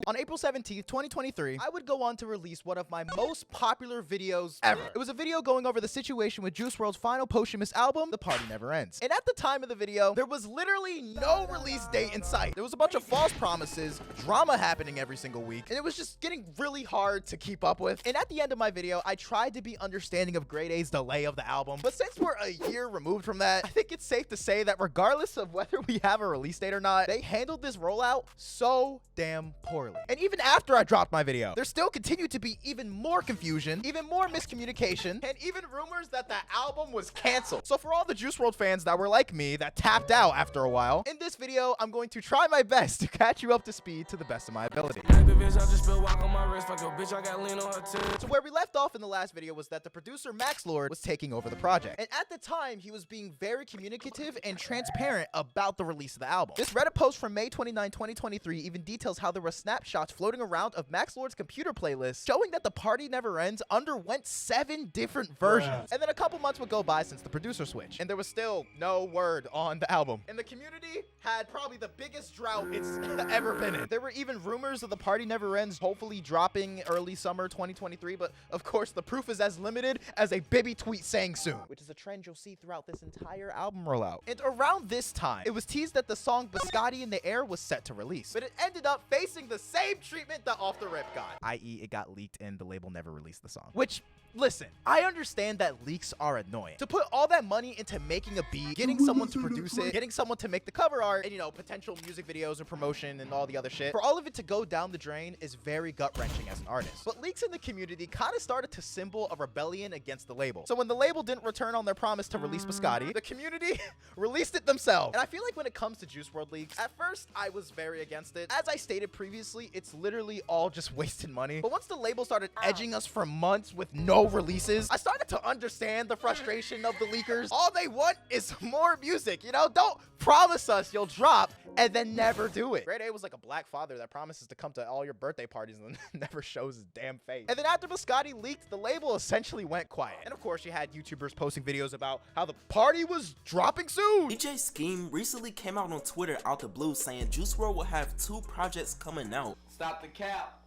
On April 17th, 2023, I would go on to release one of my most popular videos ever. It was a video going over the situation with Juice WRLD's final posthumous album, The Party Never Ends. And at the time of the video, there was literally no release date in sight. There was a bunch of false promises, drama happening every single week, and it was just getting really hard to keep up with. And at the end of my video, I tried to be understanding of Grade A's delay of the album. But since we're a year removed from that, I think it's safe to say that regardless of whether we have a release date or not, they handled this rollout so damn poorly. And even after I dropped my video, there still continued to be even more confusion, even more miscommunication, and even rumors that the album was canceled. So for all the Juice WRLD fans that were like me, that tapped out after a while, in this video, I'm going to try my best to catch you up to speed to the best of my ability. So where we left off in the last video was that the producer Max Lord was taking over the project. And at the time, he was being very communicative and transparent about the release of the album. This Reddit post from May 29, 2023 even details how there were snapshots floating around of Max Lord's computer playlist showing that The Party Never Ends underwent 7 different versions. And then a couple months would go by since the producer switch, and there was still no word on the album. And the community had probably the biggest drought it's ever been in. There were even rumors of The Party Never Ends hopefully dropping early summer 2023, but of course the proof is as limited as a Bibby tweet saying soon, which is a trend you'll see throughout this entire album rollout. And around this time, it was teased that the song Biscotti in the Air was set to release, but it ended up facing the same treatment that Off the Rip got, i.e. it got leaked and the label never released the song. Which, listen, I understand that leaks are annoying. To put all that money into making a beat, getting someone to produce it, getting someone to make the cover art, and, you know, potential music videos and promotion and all the other shit, for all of it to go down the drain is very gut-wrenching as an artist. But leaks in the community kind of started to symbol a rebellion against the label. So when the label didn't return on their promise to release Biscotti, the community released it themselves. And I feel like when it comes to Juice WRLD leaks, at first I was very against it. As I stated previously, it's literally all just wasted money. But once the label started edging us for months with no releases, I started to understand the frustration of the leakers. All they want is more music, you know? Don't promise us you'll drop and then never do it. Grade A was like a black father that promises to come to all your birthday parties and then never shows his damn face. And then after Biscotti leaked, the label essentially went quiet. And of course, you had YouTubers posting videos about how the party was dropping soon. DJ Scheme recently came out on Twitter out the blue saying Juice WRLD will have 2 projects coming out. Stop the cap.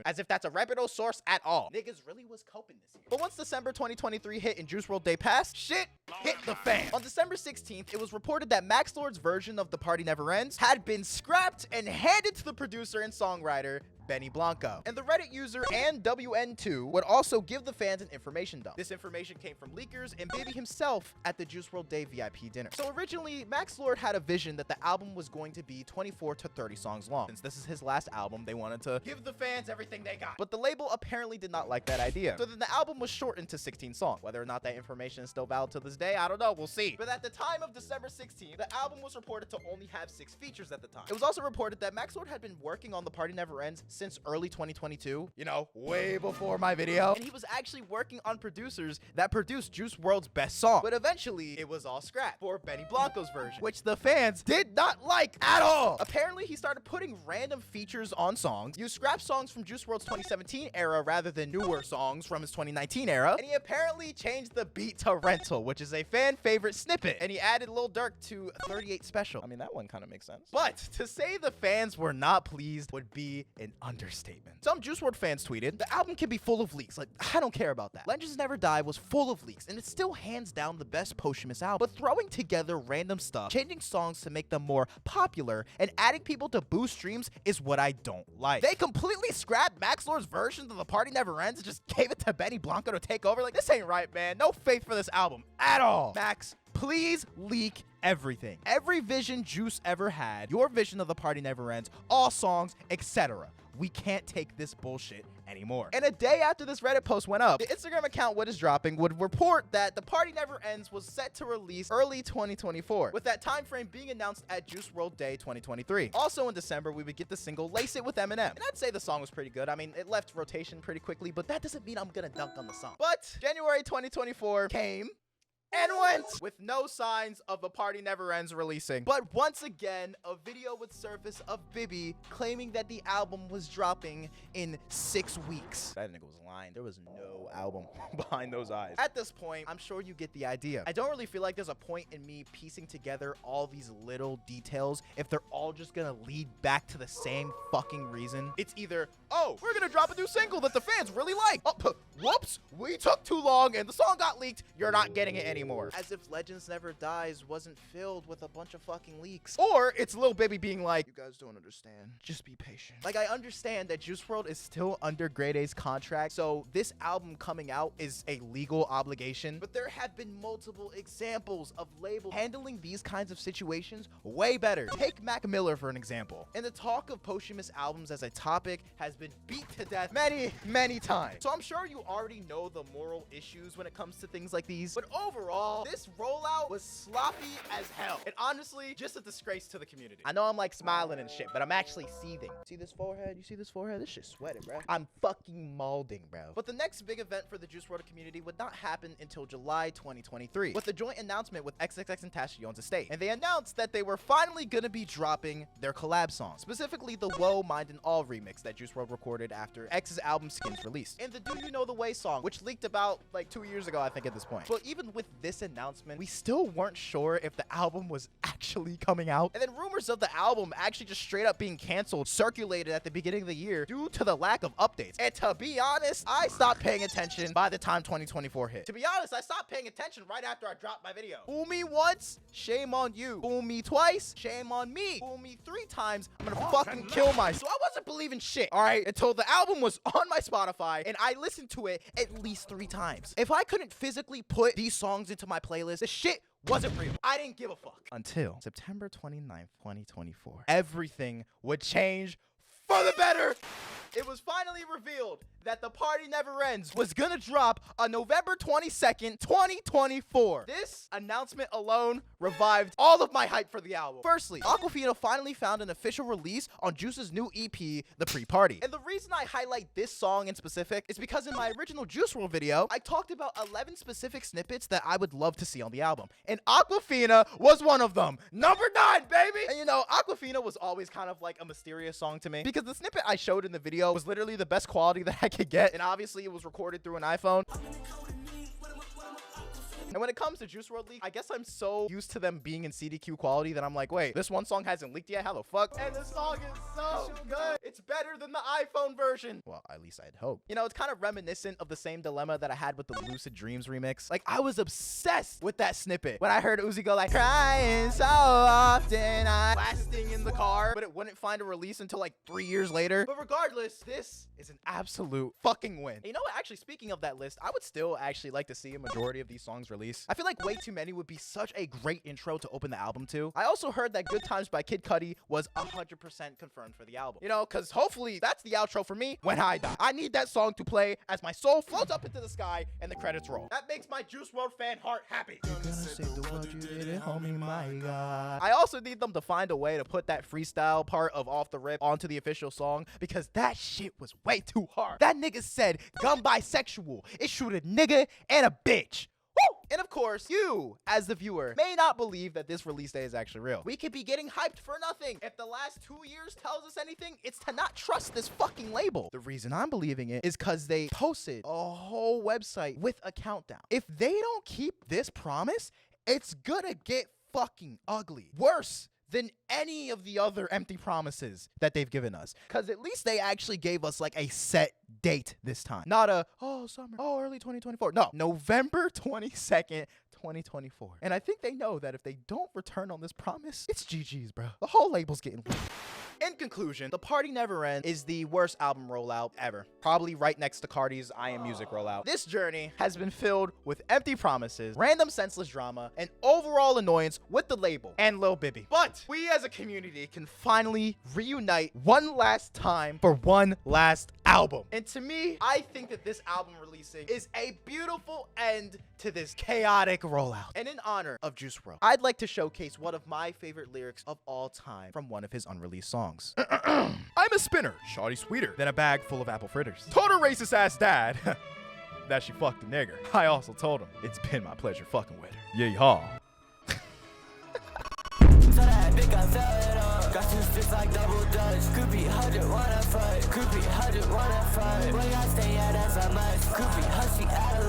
As if that's a reputable source at all. Niggas really was coping this year. But once December 2023 hit and Juice WRLD Day passed, shit hit the fan. On December 16th, it was reported that Max Lord's version of The Party Never Ends had been scrapped and handed to the producer and songwriter Benny Blanco. And the Reddit user and WN2 would also give the fans an information dump. This information came from leakers and Baby himself at the Juice WRLD Day VIP dinner. So originally, Max Lord had a vision that the album was going to be 24 to 30 songs long. Since this is his last album, they wanted to give the fans everything they got. But the label apparently did not like that idea. So then the album was shortened to 16 songs. Whether or not that information is still valid to this day, I don't know. We'll see. But at the time of December 16th, the album was reported to only have 6 features at the time. It was also reported that Max Lord had been working on The Party Never Ends since early 2022, you know, way before my video. And he was actually working on producers that produced Juice WRLD's best song. But eventually, it was all scrapped for Benny Blanco's version, which the fans did not like at all. Apparently, he started putting random features on songs, used scrap songs from Juice WRLD's 2017 era rather than newer songs from his 2019 era, and he apparently changed the beat to Rental, which is a fan favorite snippet, and he added Lil Durk to 38 Special. I mean, that one kind of makes sense. But to say the fans were not pleased would be an understatement. Some Juice WRLD fans tweeted, the album can be full of leaks. Like, I don't care about that. Legends Never Die was full of leaks, and it's still hands down the best posthumous album. But throwing together random stuff, changing songs to make them more popular, and adding people to boost streams is what I don't like. They completely scrapped Max Lord's version of The Party Never Ends and just gave it to Benny Blanco to take over. Like, this ain't right, man. No faith for this album at all. Max, please leak everything. Every vision Juice ever had, your vision of The Party Never Ends, all songs, etc. We can't take this bullshit anymore. And a day after this Reddit post went up, the Instagram account What Is Dropping would report that The Party Never Ends was set to release early 2024, with that time frame being announced at Juice WRLD Day 2023. Also in December, we would get the single Lace It with Eminem. And I'd say the song was pretty good. I mean, it left rotation pretty quickly, but that doesn't mean I'm gonna dunk on the song. But January 2024 came, and went with no signs of The Party Never Ends releasing. But once again, a video would surface of Bibby claiming that the album was dropping in 6 weeks. That nigga was lying. There was no album behind those eyes. At this point, I'm sure you get the idea. I don't really feel like there's a point in me piecing together all these little details if they're all just gonna lead back to the same fucking reason. It's either, oh, we're gonna drop a new single that the fans really like. Oh, whoops, we took too long and the song got leaked. You're not getting it anymore. As if Legends Never Dies wasn't filled with a bunch of fucking leaks. Or it's Lil Baby being like, you guys don't understand. Just be patient. Like, I understand that Juice WRLD is still under Grade A's contract, so this album coming out is a legal obligation. But there have been multiple examples of labels handling these kinds of situations way better. Take Mac Miller for an example. And the talk of posthumous albums as a topic has been beat to death many times. So I'm sure you already know the moral issues when it comes to things like these. But overall, this rollout was sloppy as hell. And honestly, just a disgrace to the community. I know I'm like smiling and shit, but I'm actually seething. See this forehead? You see this forehead? This shit's sweating, bro. I'm fucking maulding, bro. But the next big event for the Juice WRLD community would not happen until July 2023, with the joint announcement with XXX and Tashion's estate. And they announced that they were finally gonna be dropping their collab song, specifically the Whoa, Mind and All remix that Juice WRLD recorded after X's album Skins released, and the Do You Know The Way song, which leaked about like 2 years ago, I think, at this point. But even with this announcement, we still weren't sure if the album was actually coming out. And then rumors of the album actually just straight up being canceled circulated at the beginning of the year due to the lack of updates. And to be honest, I stopped paying attention by the time 2024 hit. To be honest, I stopped paying attention right after I dropped my video. Fool me once, shame on you. Fool me twice, shame on me. Fool me 3 times, I'm gonna fucking kill myself. So I wasn't believing shit, all right, until the album was on my Spotify and I listened to it at least 3 times. If I couldn't physically put these songs into my playlist, the shit wasn't real. I didn't give a fuck. Until September 29th, 2024. Everything would change for the better. It was finally revealed that The Party Never Ends was gonna drop on November 22nd, 2024. This announcement alone revived all of my hype for the album. Firstly, Aquafina finally found an official release on Juice's new EP, The Pre-Party. And the reason I highlight this song in specific is because in my original Juice WRLD video, I talked about 11 specific snippets that I would love to see on the album. And Aquafina was one of them. Number 9, baby! And you know, Aquafina was always kind of like a mysterious song to me because the snippet I showed in the video was literally the best quality that I could get, and obviously it was recorded through an iPhone. And when it comes to Juice WRLD leak, I guess I'm so used to them being in CDQ quality that I'm like, wait, this one song hasn't leaked yet? How the fuck? And this song is so good. It's better than the iPhone version. Well, at least I'd hope. You know, it's kind of reminiscent of the same dilemma that I had with the Lucid Dreams remix. Like, I was obsessed with that snippet when I heard Uzi go like, crying so often, I'm blasting in the car, but it wouldn't find a release until like 3 years later. But regardless, this is an absolute fucking win. And you know what? Actually, speaking of that list, I would still actually like to see a majority of these songs released. I feel like Way Too Many would be such a great intro to open the album to. I also heard that Good Times by Kid Cudi was 100% confirmed for the album. You know, because hopefully that's the outro for me when I die. I need that song to play as my soul floats up into the sky and the credits roll. That makes my Juice WRLD fan heart happy. I also need them to find a way to put that freestyle part of Off the Rip onto the official song because that shit was way too hard. That nigga said, "Gun bisexual. It shoot a nigga and a bitch." Woo! And of course, you, as the viewer, may not believe that this release day is actually real. We could be getting hyped for nothing. If the last 2 years tells us anything, it's to not trust this fucking label. The reason I'm believing it is because they posted a whole website with a countdown. If they don't keep this promise, it's gonna get fucking ugly. Worse than any of the other empty promises that they've given us. Because at least they actually gave us like a set date this time. Not a, oh, summer, oh, early 2024. No, November 22nd, 2024. And I think they know that if they don't return on this promise, it's GG's, bro. The whole label's getting weak. In conclusion, The Party Never Ends is the worst album rollout ever. Probably right next to Cardi's I Am Music rollout. This journey has been filled with empty promises, random senseless drama, and overall annoyance with the label and Lil Bibby. But we as a community can finally reunite one last time for one last album. And to me, I think that this album releasing is a beautiful end to this chaotic rollout. And in honor of Juice WRLD, I'd like to showcase one of my favorite lyrics of all time from one of his unreleased songs. I'm a spinner, shawty sweeter than a bag full of apple fritters. Told her racist ass dad. that she fucked a nigger. I also told him, it's been my pleasure fucking with her. Yeehaw. Got two sticks like double dutch. Groupie 100 wanna fight. Groupie 100 wanna fight. Where y'all stay at as I must. Groupie husky out of